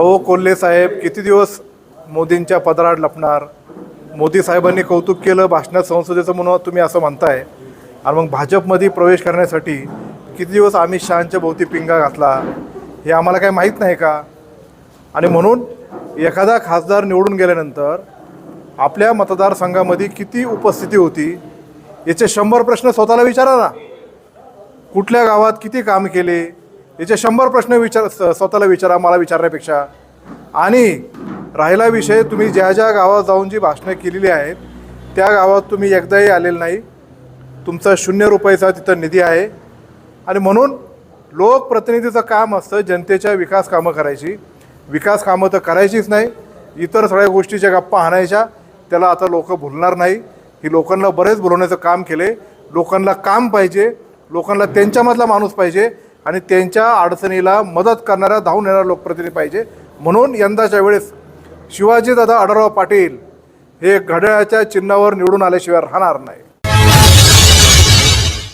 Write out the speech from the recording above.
अहो कोल्हे साहेब किती दिवस मोदींच्या पदरात लपणार? मोदी साहेबांनी कौतुक केलं भाषणात संसदेचं म्हणून तुम्ही असं म्हणताय, आणि मग भाजपमध्ये प्रवेश करण्यासाठी किती दिवस अमित शहांच्या भोवती पिंगा घातला हे आम्हाला काही माहीत नाही का? आणि म्हणून एखादा खासदार निवडून गेल्यानंतर आपल्या मतदारसंघामध्ये किती उपस्थिती होती याचे 100 प्रश्न स्वतःला विचारा ना. कुठल्या गावात किती काम केले याचे 100 प्रश्न स्वतःला विचारा मला विचारण्यापेक्षा. आणि राहिला विषय, तुम्ही ज्या ज्या गावात जाऊन जी भाषणं केलेली आहेत त्या गावात तुम्ही एकदाही आलेलं नाही. तुमचा 0 रुपयाचा तिथं निधी आहे. आणि म्हणून लोकप्रतिनिधीचं काम असतं जनतेच्या विकास कामं करायची. विकास कामं तर करायचीच नाही, इतर सगळ्या गोष्टीच्या गप्पा हाणायच्या. त्याला आता लोक भुलणार नाही. ही लोकांना बरेच बोलवण्याचं काम केले. लोकांना काम पाहिजे, लोकांना त्यांच्यामधला माणूस पाहिजे आणि त्यांच्या अडचणीला मदत करणारा धावून येणारा लोकप्रतिनिधी पाहिजे. म्हणून यंदाच्या वेळेस शिवाजीदादा आढळराव पाटील हे घड्याळाच्या चिन्हावर निवडून आल्याशिवाय राहणार नाही.